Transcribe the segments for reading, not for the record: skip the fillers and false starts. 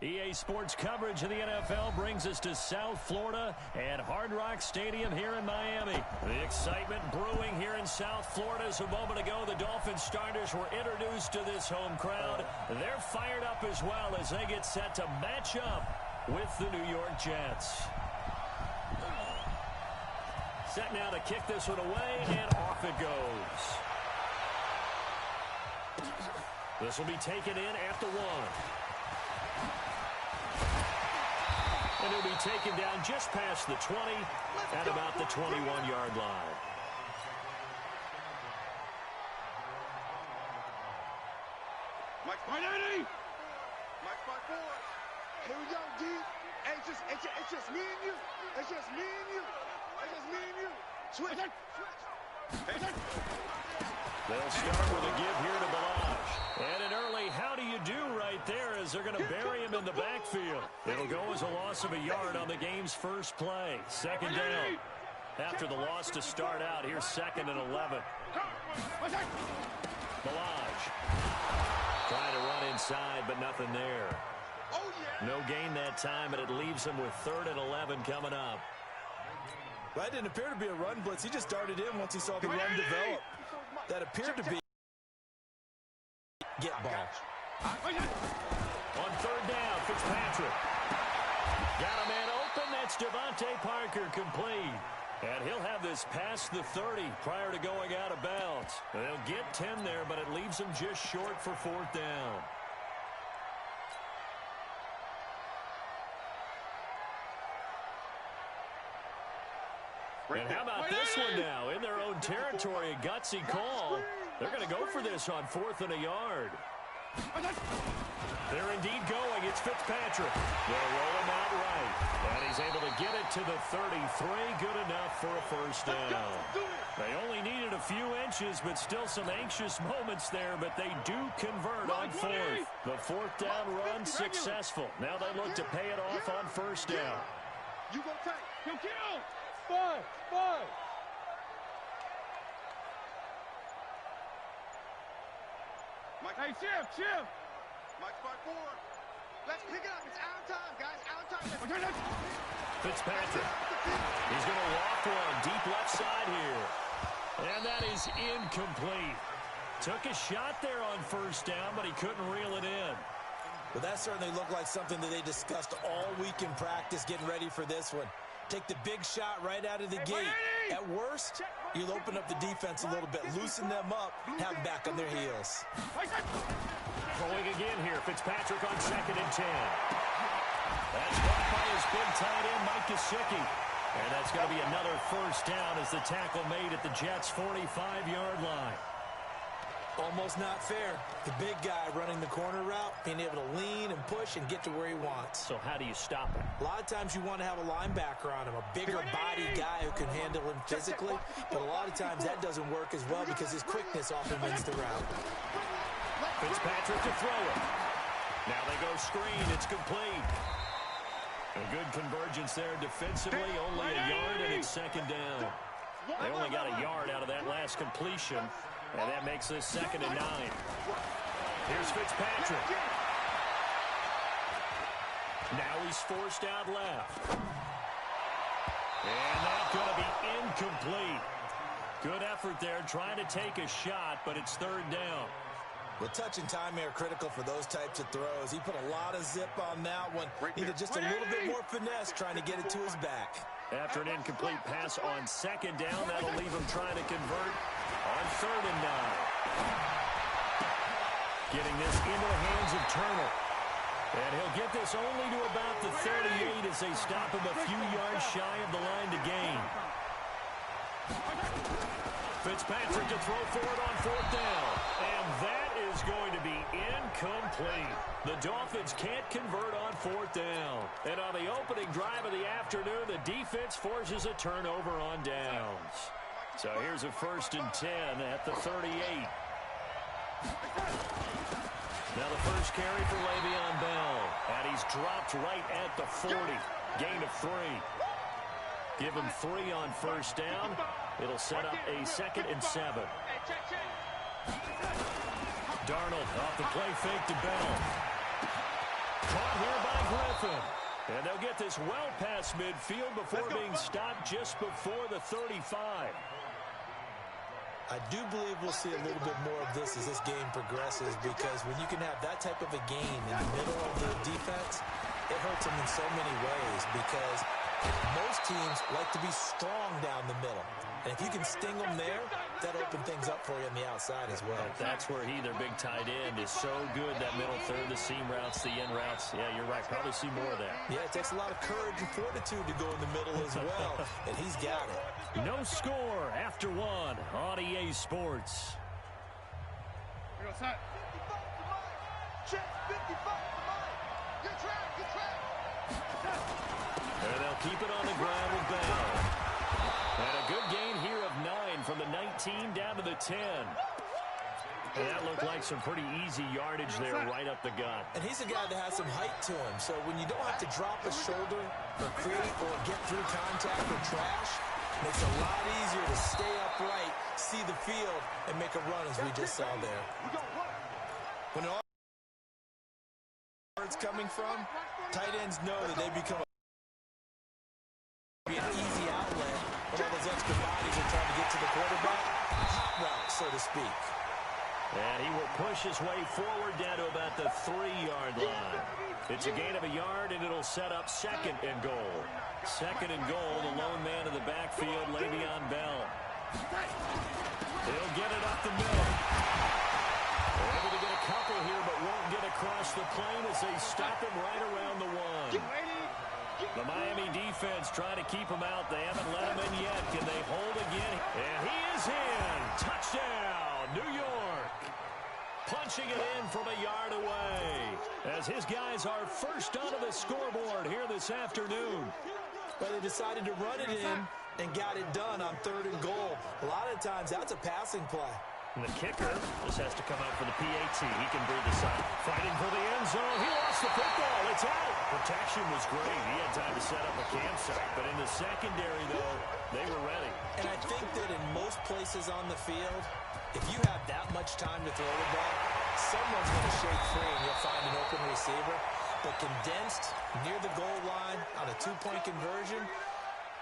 EA Sports coverage of the NFL brings us to South Florida and Hard Rock Stadium here in Miami. The excitement brewing here in South Florida. As a moment ago, the Dolphins starters were introduced to this home crowd. They're fired up as well as they get set to match up with the New York Jets. Set now to kick this one away, and off it goes. This will be taken in at the 1. And he'll be taken down just past the 20 at about the 21-yard line. Mike 580! Mike 54! Here we go, D. Hey, it's just me and you. It's just me and you. It's just me and you. Switch. They'll start with a give here to Balaj. And an early how do you do right there as they're going to bury him in the backfield. It'll go as a loss of a yard on the game's first play. Second down. After the loss to start out, here's 2nd and 11. Balaj trying to run inside, but nothing there. No gain that time, and it leaves him with 3rd and 11 coming up. Well, that didn't appear to be a run blitz. He just darted in once he saw the run develop. That appeared to be get ball. On 3rd down, Fitzpatrick. Got a man open. That's Devontae Parker complete. And he'll have this past the 30 prior to going out of bounds. They'll get 10 there, but it leaves him just short for 4th down. And how about this one now? In their own territory, a gutsy call. They're going to go for this on 4th and a yard. They're indeed going. It's Fitzpatrick. They'll roll him out right. And he's able to get it to the 33. Good enough for a 1st down. They only needed a few inches, but still some anxious moments there. But they do convert on 4th. The 4th down run successful. Now they look to pay it off on 1st down. You go tight. You kill. 5. Mike, hey, shift. Mike 5-4. Let's pick it up. It's our time, guys. Our time. Fitzpatrick. He's going to walk one deep left side here. And that is incomplete. Took a shot there on 1st down, but he couldn't reel it in. Well, that certainly looked like something that they discussed all week in practice, getting ready for this one. Take the big shot right out of the gate. At worst, you'll open up the defense a little bit, loosen them up, have them back on their heels. Throwing again here, Fitzpatrick on 2nd and 10. That's caught by his big tight end, Mike Gesicki. And that's going to be another 1st down as the tackle made at the Jets' 45-yard line. Almost not fair. The big guy running the corner route, being able to lean and push and get to where he wants. So how do you stop him? A lot of times you want to have a linebacker on him, a bigger body guy who can handle him physically, but a lot of times that doesn't work as well because his quickness often wins the route. Fitzpatrick to throw it. Now they go screen. It's complete. A good convergence there defensively. Only a yard, and it's 2nd down. They only got a yard out of that last completion. And that makes this 2nd and 9. Here's Fitzpatrick. Now he's forced out left. And that's going to be incomplete. Good effort there trying to take a shot, but it's 3rd down. Well, touch and time are critical for those types of throws. He put a lot of zip on that one. Needed just a little bit more finesse trying to get it to his back. After an incomplete pass on 2nd down, that'll leave him trying to convert on 3rd and 9. Getting this into the hands of Turner. And he'll get this only to about the 38 as they stop him a few yards shy of the line to gain. Fitzpatrick to throw for it on 4th down. And that is going to be incomplete. The Dolphins can't convert on 4th down. And on the opening drive of the afternoon, the defense forces a turnover on downs. So here's a 1st and 10 at the 38. Now the first carry for Le'Veon Bell. And he's dropped right at the 40. Gain of 3. Give him 3 on 1st down. It'll set up a 2nd and 7. Darnold off the play fake to Bell. Caught here by Griffin. And they'll get this well past midfield before being stopped just before the 35. I do believe we'll see a little bit more of this as this game progresses, because when you can have that type of a gain in the middle of the defense, it hurts them in so many ways, because most teams like to be strong down the middle. And if you can sting them there, that'll open things up for you on the outside as well. That's where their big tight end, is so good, that middle third, the seam routes, the end routes. Yeah, you're right. Probably see more of that. Yeah, it takes a lot of courage and fortitude to go in the middle as well, and he's got it. No score after one on EA Sports. Here goes that. 55 to Mike. Check 55 to Mike. Get track, get track. And they'll keep it on the ground with Bell. And a good gain here of 9 from the 19 down to the 10. And that looked like some pretty easy yardage there right up the gut. And he's a guy that has some height to him, so when you don't have to drop a shoulder or create or get through contact or trash, it makes it a lot easier to stay upright, see the field, and make a run as we just saw there. When all it's coming from, tight ends know that they become an easy outlet when all those extra bodies are trying to get to the quarterback. Hot route, so to speak. And he will push his way forward down to about the 3-yard line. It's a gain of a yard, and it'll set up second and goal. Second and goal, the lone man in the backfield, Le'Veon Bell. He'll get it up the middle. Able to get a couple here, but won't get across the plane as they stop him right around the 1. The Miami defense trying to keep him out. They haven't let him in yet. Can they hold again? And he is in. Touchdown, New York. Punching it in from a yard away, as his guys are first onto the scoreboard here this afternoon. But they decided to run it in and got it done on 3rd and goal. A lot of times that's a passing play. And the kicker just has to come out for the PAT. He can breathe a sigh. Fighting for the end zone. He lost the football. It's out. Protection was great. He had time to set up a campsite. But in the secondary, though, they were ready. And I think that in most places on the field, if you have that much time to throw the ball, someone's going to shake free and you'll find an open receiver. But condensed near the goal line on a 2-point conversion,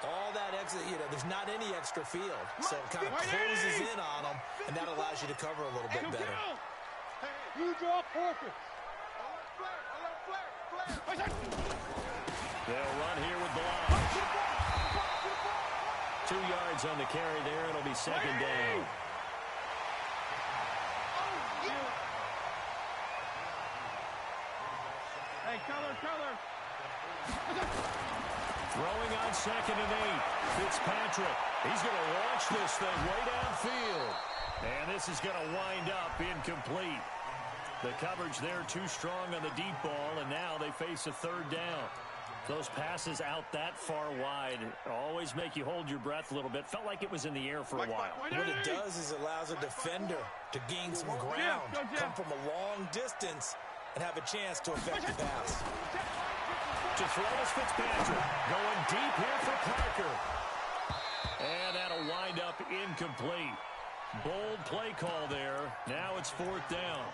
all that extra, there's not any extra field. So it kind of closes in on them, and that allows you to cover a little bit better. You draw focus. They'll run here with block. 2 yards on the carry there. It'll be second down. Hey, color. Throwing on 2nd and 8. Fitzpatrick. He's going to launch this thing way downfield. And this is going to wind up incomplete. The coverage there too strong on the deep ball, and now they face a 3rd down. Those passes out that far wide always make you hold your breath a little bit. Felt like it was in the air for a while. What it does is it allows a defender to gain some ground, come from a long distance, and have a chance to affect the pass. To throw is Fitzpatrick. Going deep here for Parker. And that'll wind up incomplete. Bold play call there. Now it's 4th down.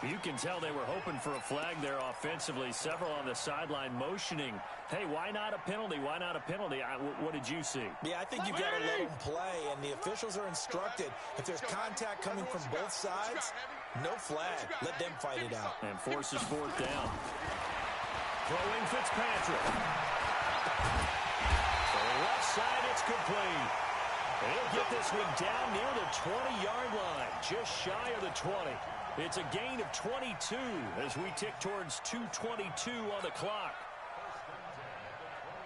You can tell they were hoping for a flag there offensively. Several on the sideline motioning. Hey, why not a penalty? Why not a penalty? What did you see? Yeah, I think you've got to let them play, and the officials are instructed. If there's contact coming from both sides, no flag. Let them fight it out. And forces 4th down. Throwing Fitzpatrick. To the left side, it's complete. He'll get this one down near the 20-yard line, just shy of the 20. It's a gain of 22 as we tick towards 2:22 on the clock.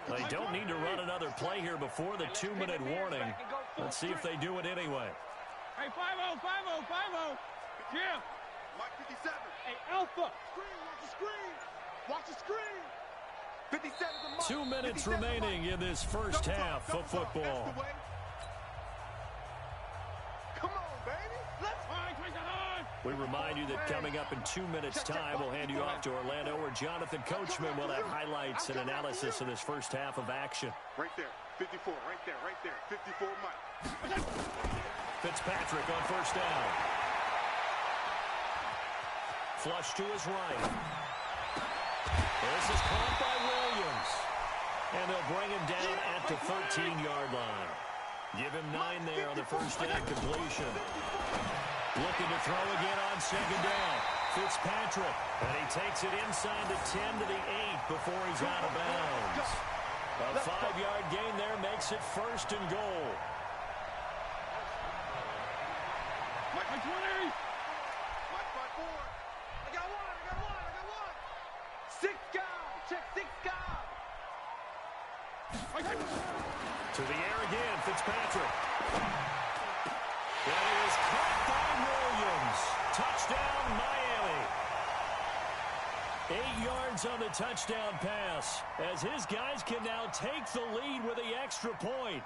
They don't need to run another play here before the 2-minute warning. Let's see if they do it anyway. Hey, 5-0. Jim. Mike 57. Hey, Alpha. Screen. Watch the screen. 57 to Mike. 2 minutes remaining in this first half of football. Come on, baby. Let's We remind you that coming up in 2 minutes' time, we'll hand you off to Orlando, where Jonathan Coachman will have highlights and analysis of this first half of action. Right there. 54. Right there. 54 Mike. Fitzpatrick on first down. Flush to his right. This is caught by Williams. And they'll bring him down at the 13-yard line. Give him 9 there on the first down completion. Looking to throw again on second down. Fitzpatrick. And he takes it inside the 10 to the 8 before he's out of bounds. A 5-yard gain there makes it first and goal. Mike 20. Mike 5-4. I got one. 6 guys. Check 6 guys. To the air again, Fitzpatrick. That is caught by Williams. Touchdown, Miami. 8 yards on the touchdown pass, as his guys can now take the lead with the extra point.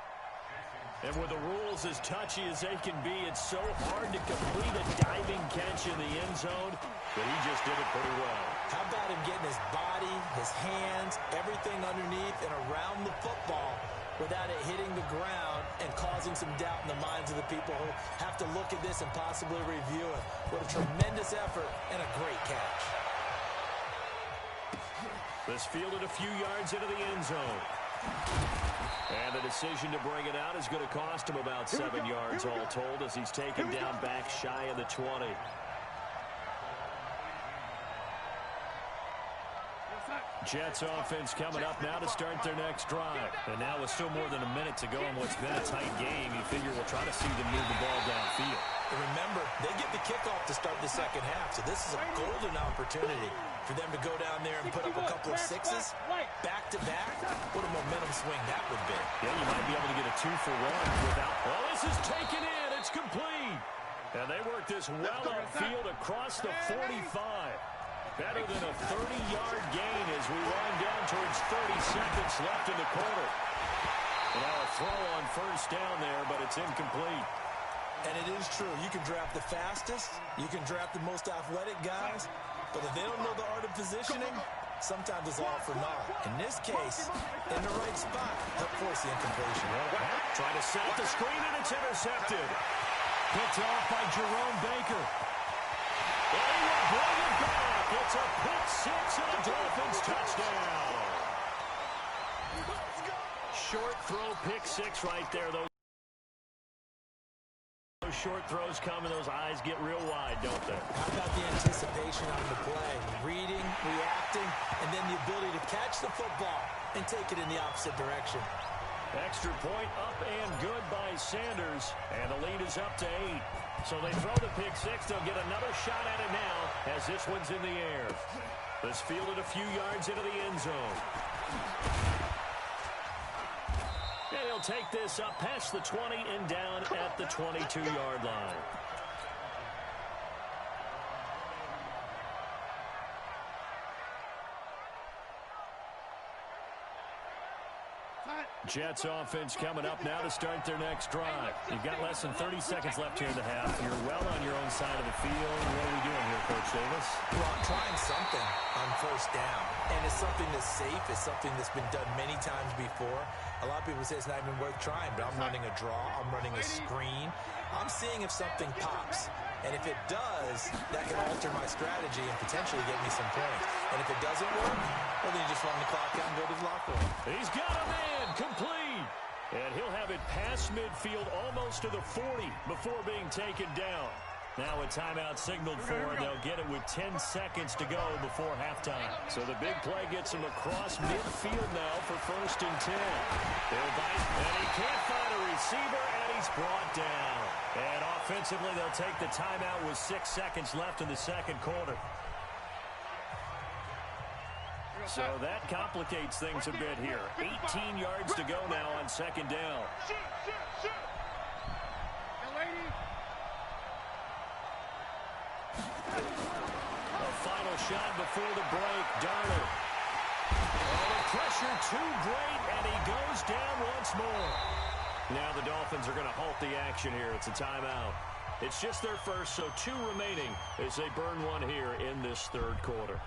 And with the rules as touchy as they can be, it's so hard to complete a diving catch in the end zone, but he just did it pretty well. How about him getting his body, his hands, everything underneath and around the football without it hitting the ground and causing some doubt in the minds of the people who have to look at this and possibly review it. What a tremendous effort and a great catch. This fielded a few yards into the end zone. And the decision to bring it out is going to cost him about 7 yards all told, as he's taken down back shy of the 20. Jets offense coming up now to start their next drive. And now with still more than a minute to go in what's been a tight game, you figure we'll try to see them move the ball downfield. And remember, they get the kickoff to start the second half, so this is a golden opportunity for them to go down there and put up a couple of sixes back-to-back. What a momentum swing that would be. Yeah, you might be able to get a 2-for-1 without... Oh, this is taken in. It's complete. And they work this well upfield across the 45. Better than a 30-yard gain as we wind down towards 30 seconds left in the quarter. And now a throw on first down there, but it's incomplete. And it is true. You can draft the fastest. You can draft the most athletic guys. But if they don't know the art of positioning, sometimes it's all for naught. In this case, in the right spot, help force the incompletion. Trying to set the screen, and it's intercepted. Picked off by Jerome Baker. And he will bring it back. It's a pick-6 and a Dolphins touchdown. Short throw, pick-6 right there. Those short throws come and those eyes get real wide, don't they? How about the anticipation on the play? Reading, reacting, and then the ability to catch the football and take it in the opposite direction. Extra point up and good by Sanders, and the lead is up to 8. So they throw the pick-6. They'll get another shot at it now as this one's in the air. This fielded a few yards into the end zone. And he'll take this up past the 20 and down at the 22-yard line. Jets offense coming up now to start their next drive. You've got less than 30 seconds left here in the half. You're well on your own side of the field. What are we doing here, Coach Davis? Well, I'm trying something on first down. And it's something that's safe. It's something that's been done many times before. A lot of people say it's not even worth trying, but I'm running a draw. I'm running a screen. I'm seeing if something pops. And if it does, that can alter my strategy and potentially get me some points. And if it doesn't work, well, then you just run the clock out and go to the locker room. He's got a man, complete. And he'll have it past midfield almost to the 40 before being taken down. Now a timeout signaled for, and they'll get it with 10 seconds to go before halftime. So the big play gets him across midfield now for first and 10. They'll bite, and he can't find a receiver, and he's brought down. And offensively, they'll take the timeout with 6 seconds left in the second quarter. So that complicates things a bit here. 18 yards to go now on second down. A final shot before the break. Darnold. Oh, the pressure too great, and he goes down once more. Now the Dolphins are going to halt the action here. It's a timeout. It's just their first, so 2 remaining as they burn one here in this third quarter.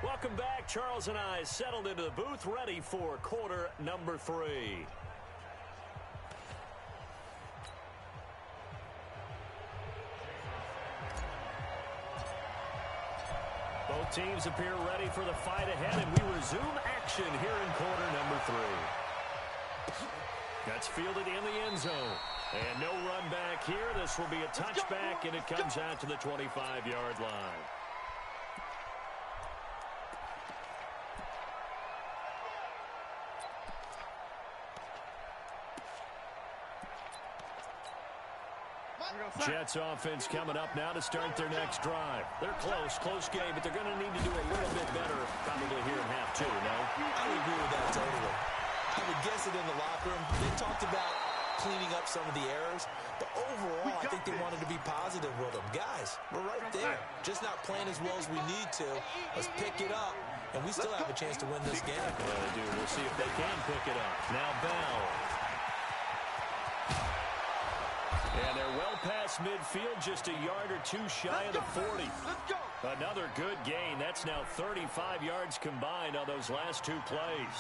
Welcome back. Charles and I settled into the booth, ready for quarter number 3. The Both teams appear ready for the fight ahead, and we resume action here in quarter number 3. That's fielded in the end zone. And no run back here. This will be a touchback, and it comes out to the 25-yard line. Jets offense coming up now to start their next drive. They're close game, but they're going to need to do a little bit better probably here in half 2, no? I would agree with that totally. I would guess it in the locker room. They talked about cleaning up some of the errors, but overall, I think they wanted to be positive with them. Guys, we're right there. Just not playing as well as we need to. Let's pick it up, and we still have a chance to win this game. Well, they do. We'll see if they can pick it up. Now Bell. And they're well past midfield, just a yard or two shy of the 40. Another good gain. That's now 35 yards combined on those last 2 plays.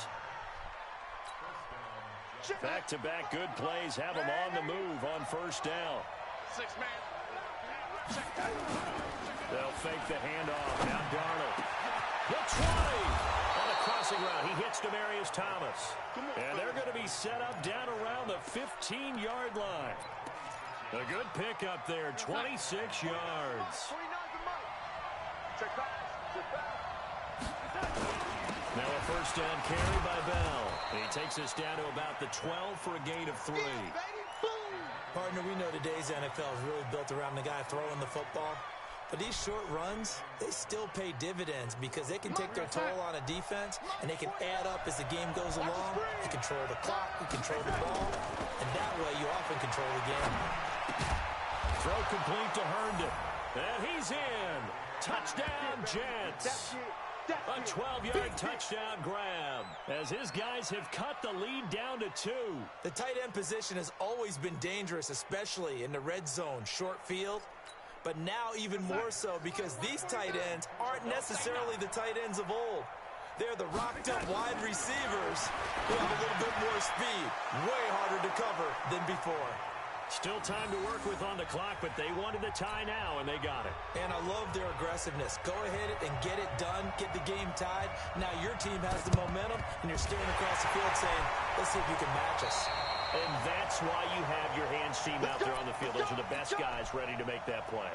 Back-to-back good plays have them on the move on first down. 6-man. They'll fake the handoff. Now Darnold. The 20 on a crossing route. He hits Demaryius Thomas. And they're going to be set up down around the 15-yard line. A good pickup there, 26 yards. Now a first down carry by Bell. And he takes us down to about the 12 for a gain of 3. Partner, we know today's NFL is really built around the guy throwing the football. But these short runs, they still pay dividends because they can take their toll on a defense, and they can add up as the game goes along. You control the clock, you control the ball, and that way you often control the game. Throw complete to Herndon. And he's in. Touchdown, Jets. A 12-yard touchdown grab as his guys have cut the lead down to 2. The tight end position has always been dangerous, especially in the red zone, short field. But now even more so because these tight ends aren't necessarily the tight ends of old. They're the rocked-up wide receivers who have a little bit more speed. Way harder to cover than before. Still time to work with on the clock, but they wanted the tie now, and they got it. And I love their aggressiveness. Go ahead and get it done, get the game tied. Now your team has the momentum, and you're staring across the field saying, let's see if you can match us. And that's why you have your hands team out there on the field. Those are the best guys ready to make that play.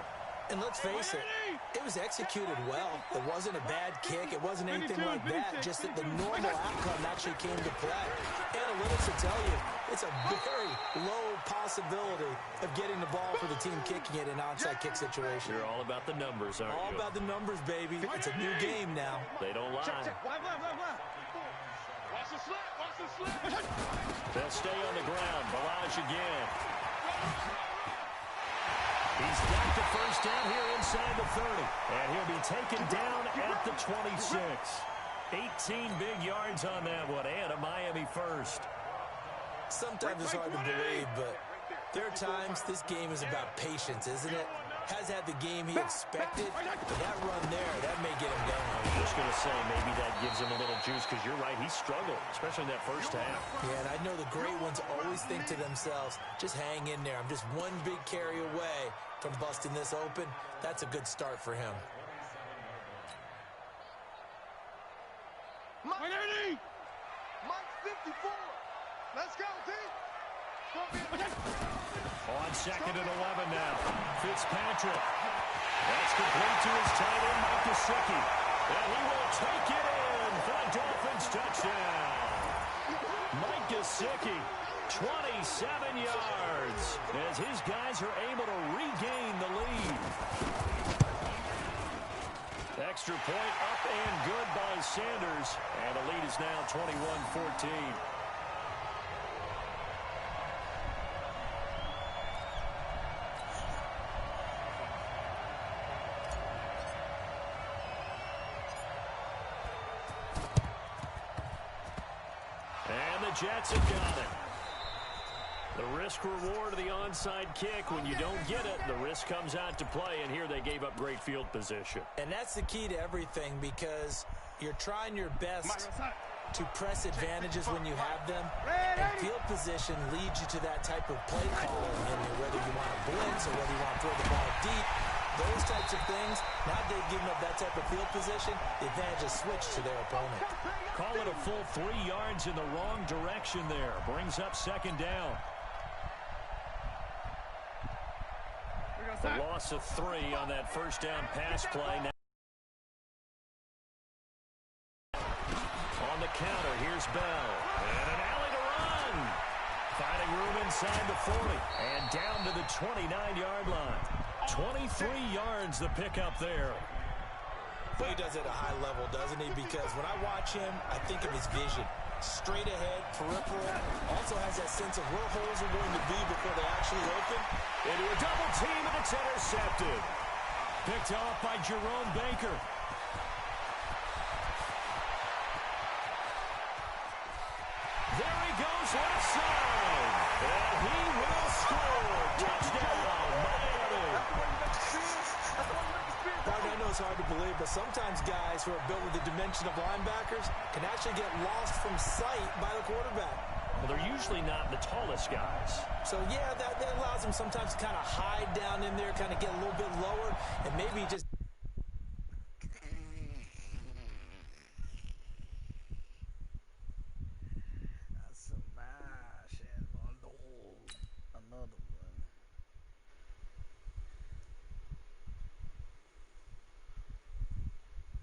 And let's face it, it was executed well. It wasn't a bad kick. It wasn't anything like that. Just that the normal outcome actually came to play. Analytics will tell you it's a very low possibility of getting the ball for the team kicking it in an onside kick situation. You're all about the numbers, aren't you? All about the numbers, baby. It's a new game now. They don't lie. Watch the slip. Watch the slip. They'll stay on the ground. Balaj again. He's got the first down here inside the 30. And he'll be taken down at the 26. 18 big yards on that one, and a Miami first. Sometimes it's hard to believe, but there are times this game is about patience, isn't it? Has had the game he expected, but that run there, that may get him going. I was just going to say, maybe that gives him a little juice, because you're right, he struggled, especially in that first half. Yeah, and I know the great ones always think to themselves, just hang in there. I'm just one big carry away from busting this open. That's a good start for him. Mike 80! Mike 54! Let's go, team! On second and 11 now. Fitzpatrick. That's complete to his tight end, Mike Gesicki. And he will take it in for a Dolphins touchdown. Mike Gesicki, 27 yards, as his guys are able to regain the lead. Extra point up and good by Sanders. And the lead is now 21-14. And the Jets have got it. The risk-reward of the onside kick. When you don't get it, the risk comes out to play, and here they gave up great field position. And that's the key to everything, because you're trying your best to press advantages when you have them, and field position leads you to that type of play calling, and whether you want to blitz or whether you want to throw the ball deep, those types of things, now they've given up that type of field position, the advantage is switched to their opponent. Call it a full 3 yards in the wrong direction there. Brings up second down. The loss of 3 on that first down pass play. Now on the counter, here's Bell. And an alley to run. Finding room inside the 40. And down to the 29-yard line. 23 yards the pickup there. But he does it at a high level, doesn't he? Because when I watch him, I think of his vision. Straight ahead, peripheral. Also has that sense of where holes are going to be before they actually open. Into a double team, and it's intercepted. Picked off by Jerome Baker. There he goes, left side. And he will score. Touchdown, Miami. I know it's hard to believe, but sometimes guys who are built with the dimension of linebackers can actually get lost from sight by the quarterback. Well, they're usually not the tallest guys. So, yeah, that allows them sometimes to kind of hide down in there, kind of get a little bit lower, and maybe just